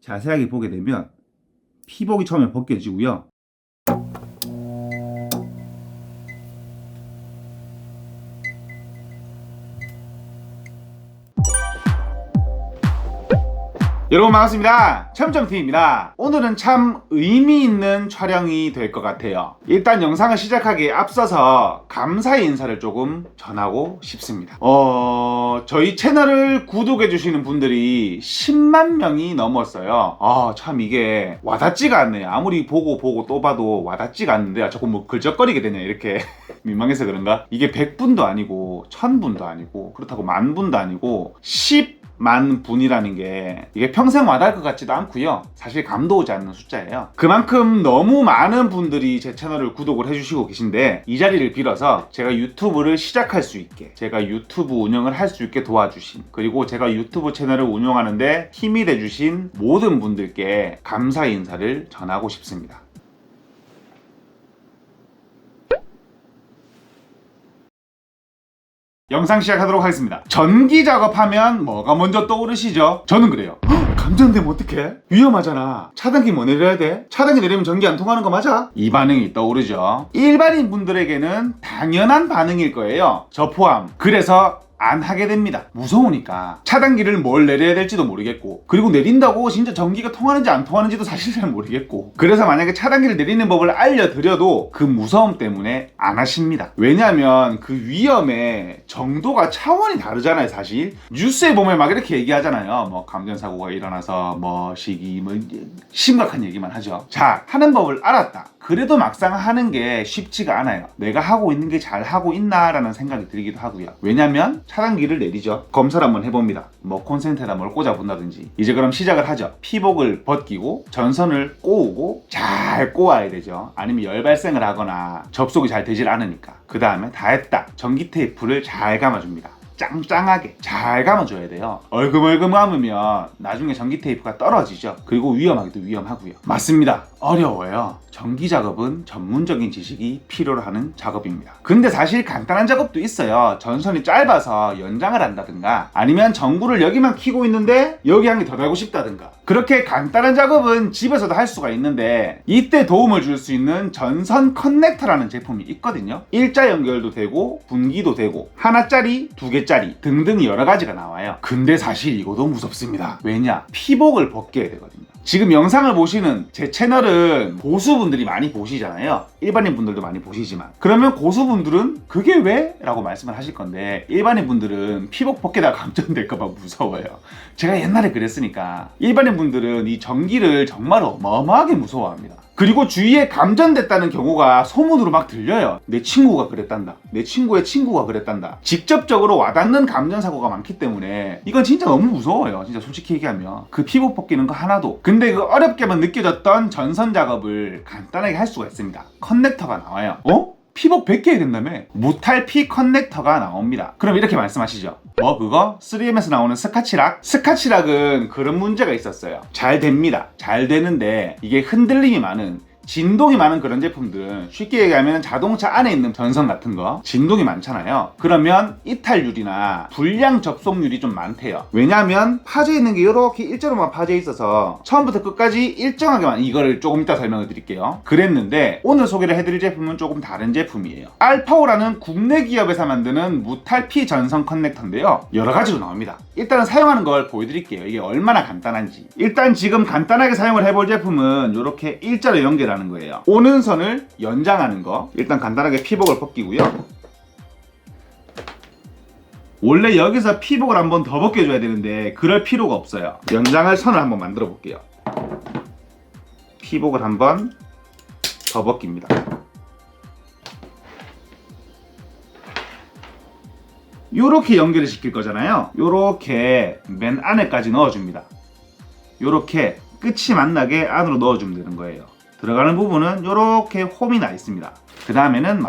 자세하게 보게 되면 피복이 처음에 벗겨지고요. 여러분 반갑습니다. 첨첨TV입니다. 오늘은 참 의미 있는 촬영이 될 것 같아요. 일단 영상을 시작하기에 앞서서 감사의 인사를 조금 전하고 싶습니다. 저희 채널을 구독해주시는 분들이 10만 명이 넘었어요. 참 이게 와닿지가 않네요. 아무리 보고 또 봐도 와닿지가 않는데 자꾸 뭐 글적거리게 되냐 이렇게 민망해서 그런가? 이게 100분도 아니고 1000분도 아니고 그렇다고 10,000분도 아니고 10만 분이라는 게 이게 평생 와닿을 것 같지도 않고요. 사실 감도 오지 않는 숫자예요. 그만큼 너무 많은 분들이 제 채널을 구독을 해주시고 계신데 이 자리를 빌어서 제가 유튜브를 시작할 수 있게, 제가 유튜브 운영을 할 수 있게 도와주신, 그리고 제가 유튜브 채널을 운영하는데 힘이 돼주신 모든 분들께 감사 인사를 전하고 싶습니다. 영상 시작하도록 하겠습니다. 전기 작업하면 뭐가 먼저 떠오르시죠? 저는 그래요. 감전되면 어떡해? 위험하잖아. 차단기 뭐 내려야 돼? 차단기 내리면 전기 안 통하는 거 맞아? 이 반응이 떠오르죠. 일반인 분들에게는 당연한 반응일 거예요. 저 포함. 그래서 안 하게 됩니다. 무서우니까. 차단기를 뭘 내려야 될지도 모르겠고, 그리고 내린다고 진짜 전기가 통하는지 안 통하는지도 사실 잘 모르겠고, 그래서 만약에 차단기를 내리는 법을 알려드려도 그 무서움 때문에 안 하십니다. 왜냐하면 그 위험의 정도가 차원이 다르잖아요. 사실 뉴스에 보면 막 이렇게 얘기하잖아요. 뭐 감전사고가 일어나서 뭐 시기 뭐 심각한 얘기만 하죠. 자, 하는 법을 알았다. 그래도 막상 하는 게 쉽지가 않아요. 내가 하고 있는 게 잘 하고 있나 라는 생각이 들기도 하고요. 왜냐면 차단기를 내리죠. 검사를 한번 해봅니다. 뭐 콘센트에다 뭘 꽂아본다든지. 이제 그럼 시작을 하죠. 피복을 벗기고 전선을 꼬우고 잘 꼬아야 되죠. 아니면 열 발생을 하거나 접속이 잘 되질 않으니까. 그 다음에 다 했다. 전기 테이프를 잘 감아줍니다. 짱짱하게 잘 감아줘야 돼요. 얼금얼금 감으면 나중에 전기 테이프가 떨어지죠. 그리고 위험하기도 위험하고요. 맞습니다. 어려워요. 전기 작업은 전문적인 지식이 필요로 하는 작업입니다. 근데 사실 간단한 작업도 있어요. 전선이 짧아서 연장을 한다든가, 아니면 전구를 여기만 켜고 있는데 여기 한 개 더 달고 싶다든가, 그렇게 간단한 작업은 집에서도 할 수가 있는데 이때 도움을 줄 수 있는 전선 커넥터라는 제품이 있거든요. 일자 연결도 되고 분기도 되고 하나짜리, 두 개짜리 등등 여러 가지가 나와요. 근데 사실 이거도 무섭습니다. 왜냐? 피복을 벗겨야 되거든요. 지금 영상을 보시는 제 채널은 고수분들이 많이 보시잖아요. 일반인 분들도 많이 보시지만, 그러면 고수분들은 그게 왜? 라고 말씀을 하실 건데, 일반인 분들은 피복 벗기다가 감전될까봐 무서워요. 제가 옛날에 그랬으니까. 일반인 분들은 이 전기를 정말 어마어마하게 무서워합니다. 그리고 주위에 감전됐다는 경우가 소문으로 막 들려요. 내 친구가 그랬단다. 내 친구의 친구가 그랬단다. 직접적으로 와닿는 감전사고가 많기 때문에 이건 진짜 너무 무서워요. 진짜 솔직히 얘기하면. 그 피복 벗기는 거 하나도. 근데 그 어렵게만 느껴졌던 전선 작업을 간단하게 할 수가 있습니다. 커넥터가 나와요. 피복 100개 해야 된다며? 무탈피 커넥터가 나옵니다. 그럼 이렇게 말씀하시죠. 그거? 3M에서 나오는 스카치락? 스카치락은 그런 문제가 있었어요. 잘 됩니다. 잘 되는데 이게 흔들림이 많은, 진동이 많은 그런 제품들은, 쉽게 얘기하면 자동차 안에 있는 전선 같은 거 진동이 많잖아요. 그러면 이탈률이나 불량 접속률이 좀 많대요. 왜냐하면 파져 있는 게 이렇게 일자로만 파져 있어서 처음부터 끝까지 일정하게만, 이거를 조금 이따 설명을 드릴게요. 그랬는데 오늘 소개를 해드릴 제품은 조금 다른 제품이에요. 알파오라는 국내 기업에서 만드는 무탈피 전선 커넥터인데요, 여러 가지로 나옵니다. 일단은 사용하는 걸 보여드릴게요. 이게 얼마나 간단한지. 일단 지금 간단하게 사용을 해볼 제품은 이렇게 일자로 연결하는 거예요. 오는 선을 연장하는 거. 일단 간단하게 피복을 벗기고요. 원래 여기서 피복을 한번 더 벗겨줘야 되는데 그럴 필요가 없어요. 연장할 선을 한번 만들어 볼게요. 피복을 한번 더 벗깁니다. 요렇게 연결을 시킬 거잖아요. 요렇게 맨 안에까지 넣어줍니다. 요렇게 끝이 만나게 안으로 넣어주면 되는 거예요. 들어가는 부분은 이렇게 홈이 나 있습니다. 그 다음에는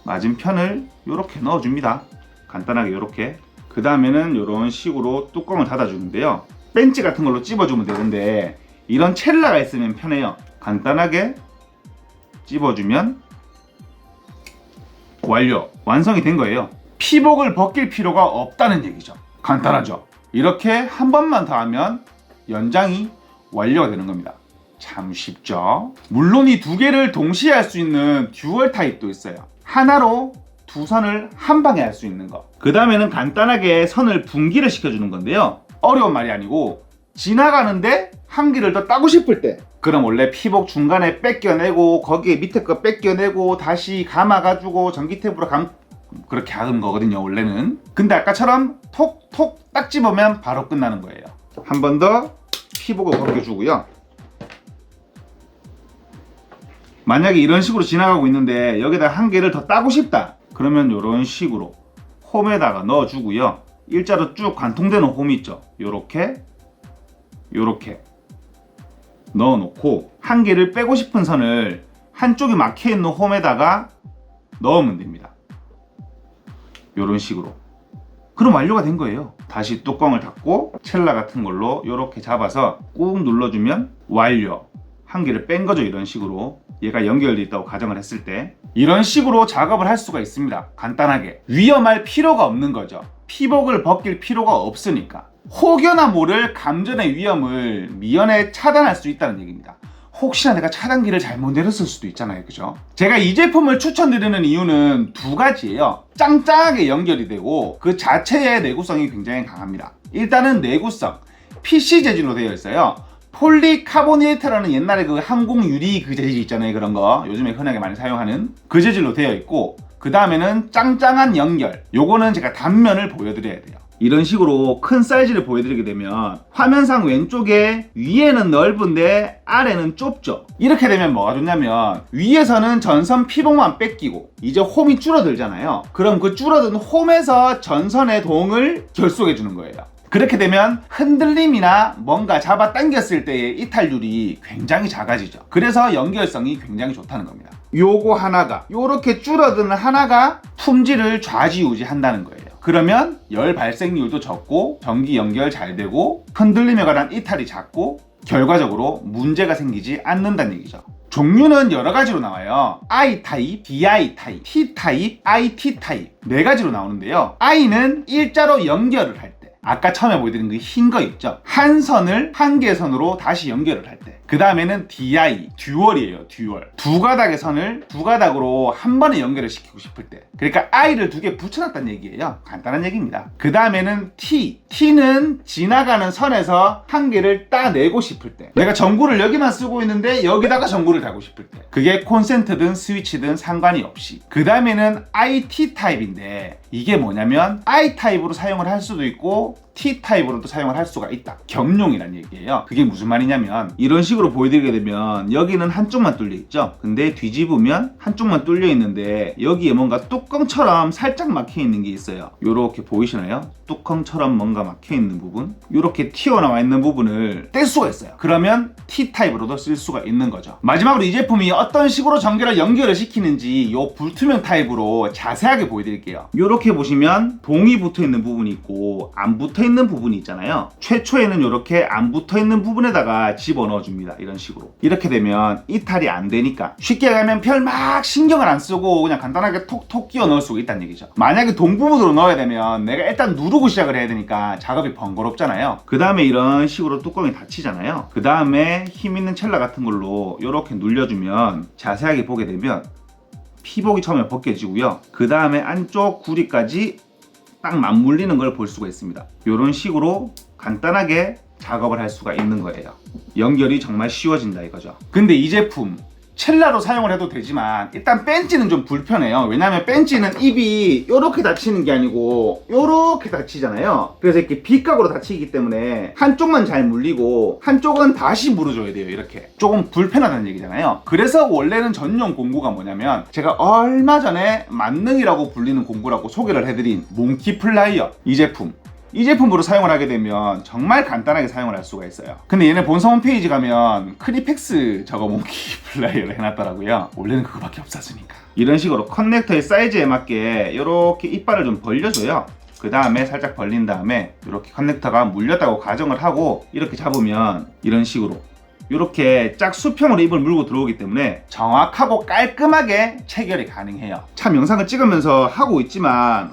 맞은편을 이렇게 넣어줍니다. 간단하게 이렇게. 그 다음에는 이런 식으로 뚜껑을 닫아주는데요. 벤치 같은 걸로 찝어주면 되는데 이런 첼라가 있으면 편해요. 간단하게 찝어주면 완료! 완성이 된 거예요. 피복을 벗길 필요가 없다는 얘기죠. 간단하죠? 이렇게 한 번만 더 하면 연장이 완료가 되는 겁니다. 참 쉽죠? 물론 이 두 개를 동시에 할 수 있는 듀얼 타입도 있어요. 하나로 두 선을 한 방에 할 수 있는 거. 그 다음에는 간단하게 선을 분기를 시켜주는 건데요. 어려운 말이 아니고 지나가는데 한 길을 더 따고 싶을 때, 그럼 원래 피복 중간에 뺏겨내고 거기에 밑에 거 뺏겨내고 다시 감아가지고 전기탭으로 그렇게 하는 거거든요, 원래는. 근데 아까처럼 톡톡 딱 집으면 바로 끝나는 거예요. 한 번 더 피복을 벗겨주고요. 만약에 이런 식으로 지나가고 있는데 여기다 한 개를 더 따고 싶다, 그러면 이런 식으로 홈에다가 넣어주고요. 일자로 쭉 관통되는 홈이 있죠. 요렇게 넣어놓고 한 개를 빼고 싶은 선을 한쪽이 막혀있는 홈에다가 넣으면 됩니다. 요런 식으로. 그럼 완료가 된 거예요. 다시 뚜껑을 닫고 첼라 같은 걸로 이렇게 잡아서 꾹 눌러주면 완료. 한 개를 뺀 거죠. 이런 식으로 얘가 연결되어 있다고 가정을 했을 때 이런 식으로 작업을 할 수가 있습니다. 간단하게. 위험할 필요가 없는 거죠. 피복을 벗길 필요가 없으니까. 혹여나 모를 감전의 위험을 미연에 차단할 수 있다는 얘기입니다. 혹시나 내가 차단기를 잘못 내렸을 수도 있잖아요, 그죠? 제가 이 제품을 추천드리는 이유는 두 가지예요. 짱짱하게 연결이 되고 그 자체의 내구성이 굉장히 강합니다. 일단은 내구성, PC 재질로 되어 있어요. 폴리카보네이트라는 옛날에 그 항공 유리 그 재질 있잖아요, 그런 거 요즘에 흔하게 많이 사용하는 그 재질로 되어 있고, 그 다음에는 짱짱한 연결. 요거는 제가 단면을 보여드려야 돼요. 이런 식으로 큰 사이즈를 보여드리게 되면 화면상 왼쪽에 위에는 넓은데 아래는 좁죠. 이렇게 되면 뭐가 좋냐면 위에서는 전선 피복만 뺏기고 이제 홈이 줄어들잖아요. 그럼 그 줄어든 홈에서 전선의 동을 결속해 주는 거예요. 그렇게 되면 흔들림이나 뭔가 잡아 당겼을 때의 이탈률이 굉장히 작아지죠. 그래서 연결성이 굉장히 좋다는 겁니다. 요거 하나가, 요렇게 줄어드는 하나가 품질을 좌지우지한다는 거예요. 그러면 열 발생률도 적고 전기 연결 잘 되고 흔들림에 관한 이탈이 작고 결과적으로 문제가 생기지 않는다는 얘기죠. 종류는 여러 가지로 나와요. I 타입, DI 타입, T 타입, IT 타입 네 가지로 나오는데요. I는 일자로 연결을 할 때, 아까 처음에 보여드린 그 흰 거 있죠? 한 선을 한 개의 선으로 다시 연결을 할 때. 그 다음에는 DI, 듀얼이에요, 듀얼. 두 가닥의 선을 두 가닥으로 한 번에 연결을 시키고 싶을 때. 그러니까 I를 두 개 붙여놨다는 얘기예요. 간단한 얘기입니다. 그 다음에는 T. T는 지나가는 선에서 한 개를 따내고 싶을 때. 내가 전구를 여기만 쓰고 있는데 여기다가 전구를 달고 싶을 때. 그게 콘센트든 스위치든 상관이 없이. 그 다음에는 IT 타입인데 이게 뭐냐면 I 타입으로 사용을 할 수도 있고 T 타입으로도 사용을 할 수가 있다. 겸용이란 얘기예요. 그게 무슨 말이냐면 이런 식으로 보여드리게 되면 여기는 한쪽만 뚫려 있죠. 근데 뒤집으면 한쪽만 뚫려 있는데 여기에 뭔가 뚜껑처럼 살짝 막혀 있는 게 있어요. 요렇게 보이시나요? 뚜껑처럼 뭔가 막혀 있는 부분, 요렇게 튀어나와 있는 부분을 뗄 수가 있어요. 그러면 T 타입으로도 쓸 수가 있는 거죠. 마지막으로 이 제품이 어떤 식으로 전기를 연결을 시키는지 요 불투명 타입으로 자세하게 보여드릴게요. 요렇게 보시면 동이 붙어 있는 부분이 있고 안 붙어 있는 부분이 있잖아요. 최초에는 이렇게 안 붙어 있는 부분에다가 집어넣어 줍니다. 이런 식으로. 이렇게 되면 이탈이 안 되니까 쉽게 가면 별 막 신경을 안 쓰고 그냥 간단하게 톡톡 끼워 넣을 수가 있다는 얘기죠. 만약에 동 부분으로 넣어야 되면 내가 일단 누르고 시작을 해야 되니까 작업이 번거롭잖아요. 그 다음에 이런 식으로 뚜껑이 닫히잖아요. 그 다음에 힘 있는 첼라 같은 걸로 이렇게 눌려주면 자세하게 보게 되면 피복이 처음에 벗겨지고요. 그 다음에 안쪽 구리까지 딱 맞물리는 걸 볼 수가 있습니다. 이런 식으로 간단하게 작업을 할 수가 있는 거예요. 연결이 정말 쉬워진다 이거죠. 근데 이 제품 첼라로 사용을 해도 되지만 일단 벤치는 좀 불편해요. 왜냐면 벤치는 입이 이렇게 닫히는 게 아니고 이렇게 닫히잖아요. 그래서 이렇게 빗각으로 닫히기 때문에 한쪽만 잘 물리고 한쪽은 다시 물어줘야 돼요. 이렇게 조금 불편하다는 얘기잖아요. 그래서 원래는 전용 공구가 뭐냐면 제가 얼마 전에 만능이라고 불리는 공구라고 소개를 해드린 몽키 플라이어, 이 제품으로 사용을 하게 되면 정말 간단하게 사용을 할 수가 있어요. 근데 얘네 본사 홈페이지 가면 크리펙스 저거 몽키 플라이어를 해놨더라고요. 원래는 그거밖에 없었으니까. 이런 식으로 커넥터의 사이즈에 맞게 이렇게 이빨을 좀 벌려줘요. 그 다음에 살짝 벌린 다음에 이렇게 커넥터가 물렸다고 가정을 하고 이렇게 잡으면 이런 식으로 이렇게 짝 수평으로 입을 물고 들어오기 때문에 정확하고 깔끔하게 체결이 가능해요. 참 영상을 찍으면서 하고 있지만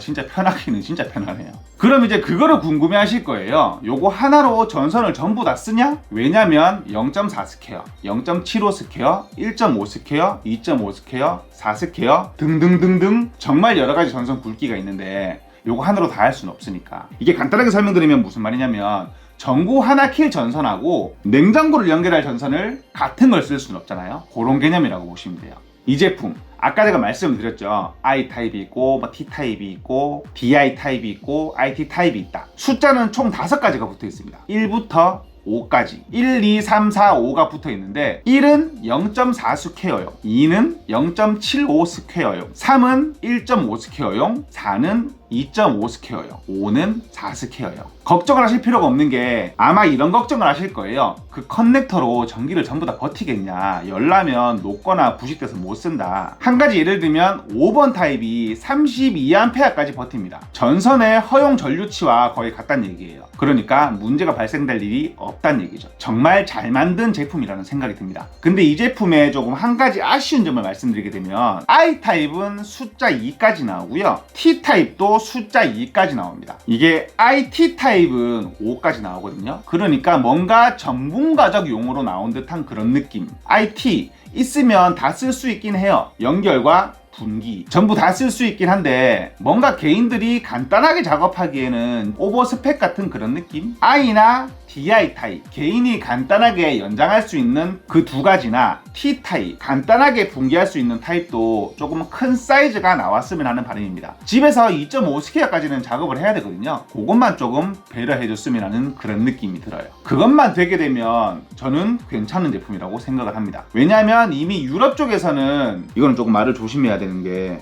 진짜 편하기는 진짜 편하네요. 그럼 이제 그거를 궁금해 하실 거예요. 요거 하나로 전선을 전부 다 쓰냐? 왜냐면 0.4 스퀘어, 0.75 스퀘어, 1.5 스퀘어, 2.5 스퀘어, 4 스퀘어 등등등등 정말 여러가지 전선 굵기가 있는데 요거 하나로 다 할 수는 없으니까. 이게 간단하게 설명드리면 무슨 말이냐면 전구 하나 킬 전선하고 냉장고를 연결할 전선을 같은 걸 쓸 수는 없잖아요. 그런 개념이라고 보시면 돼요. 이 제품 아까 제가 말씀드렸죠. I 타입이 있고 T 타입이 있고 DI 타입이 있고 IT 타입이 있다. 숫자는 총 5가지가 붙어 있습니다. 1부터 5까지 1, 2, 3, 4, 5가 붙어 있는데 1은 0.4 스퀘어용, 2는 0.75 스퀘어용, 3은 1.5 스퀘어용, 4는 2.5 스퀘어용, 5는 4 스퀘어용. 걱정을 하실 필요가 없는 게 아마 이런 걱정을 하실 거예요. 그 커넥터로 전기를 전부 다 버티겠냐, 열나면 녹거나 부식돼서 못 쓴다. 한 가지 예를 들면 5번 타입이 32A까지 버팁니다. 전선의 허용 전류치와 거의 같다는 얘기예요. 그러니까 문제가 발생될 일이 없다는 얘기죠. 정말 잘 만든 제품이라는 생각이 듭니다. 근데 이 제품에 조금 한 가지 아쉬운 점을 말씀드리게 되면 I타입은 숫자 2까지 나오고요, T타입도 숫자 2까지 나옵니다. 이게 IT타입은 5까지 나오거든요. 그러니까 뭔가 전문가적 용어로 나온 듯한 그런 느낌. IT 있으면 다 쓸 수 있긴 해요. 연결과 분기 전부 다 쓸 수 있긴 한데 뭔가 개인들이 간단하게 작업하기에는 오버스펙 같은 그런 느낌? I나 DI 타입 개인이 간단하게 연장할 수 있는 그 2가지나 T 타입 간단하게 분기할 수 있는 타입도 조금 큰 사이즈가 나왔으면 하는 바람입니다. 집에서 2.5 스퀘어까지는 작업을 해야 되거든요. 그것만 조금 배려해 줬으면 하는 그런 느낌이 들어요. 그것만 되게 되면 저는 괜찮은 제품이라고 생각을 합니다. 왜냐하면 이미 유럽 쪽에서는 이거는 조금 말을 조심해야 되는 게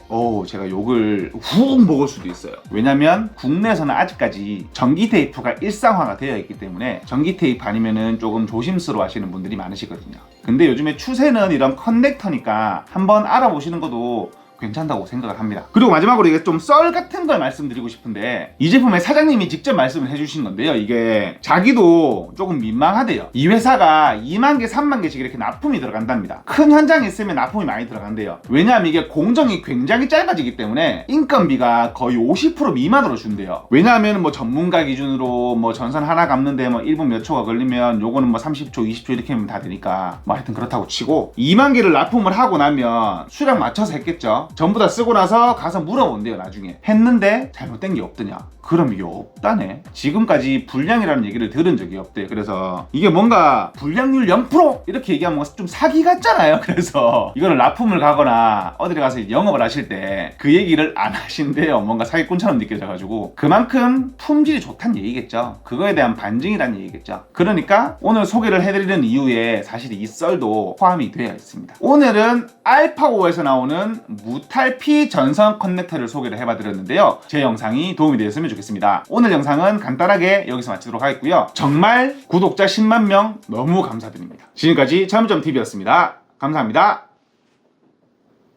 제가 욕을 훅 먹을 수도 있어요. 왜냐면 국내에서는 아직까지 전기 테이프가 일상화가 되어 있기 때문에 전기 테이프 아니면은 조금 조심스러워 하시는 분들이 많으시거든요. 근데 요즘에 추세는 이런 커넥터니까 한번 알아보시는 것도 괜찮다고 생각을 합니다. 그리고 마지막으로 이게 좀 썰 같은 걸 말씀드리고 싶은데 이 제품의 사장님이 직접 말씀을 해주신 건데요. 이게 자기도 조금 민망하대요. 이 회사가 2만 개, 3만 개씩 이렇게 납품이 들어간답니다. 큰 현장이 있으면 납품이 많이 들어간대요. 왜냐하면 이게 공정이 굉장히 짧아지기 때문에 인건비가 거의 50% 미만으로 준대요. 왜냐하면 뭐 전문가 기준으로 뭐 전선 하나 감는데 뭐 1분 몇 초가 걸리면 요거는 뭐 30초, 20초 이렇게 하면 다 되니까 뭐 하여튼 그렇다고 치고 2만 개를 납품을 하고 나면 수량 맞춰서 했겠죠. 전부 다 쓰고 나서 가서 물어본대요. 나중에 했는데 잘못된 게 없더냐? 그럼 이게 없다네. 지금까지 불량이라는 얘기를 들은 적이 없대요. 그래서 이게 뭔가 불량률 0% 이렇게 얘기하면 좀 사기 같잖아요. 그래서 이거를 납품을 가거나 어디 가서 영업을 하실 때 그 얘기를 안 하신대요. 뭔가 사기꾼처럼 느껴져가지고 그만큼 품질이 좋다는 얘기겠죠. 그거에 대한 반증이라는 얘기겠죠. 그러니까 오늘 소개를 해드리는 이유에 사실 이 썰도 포함이 되어 있습니다. 오늘은 알파5에서 나오는 무탈피 전선 커넥터를 소개를 해봐드렸는데요. 제 영상이 도움이 되었으면 좋겠습니다. 오늘 영상은 간단하게 여기서 마치도록 하겠고요. 정말 구독자 10만 명 너무 감사드립니다. 지금까지 차문점TV였습니다. 감사합니다.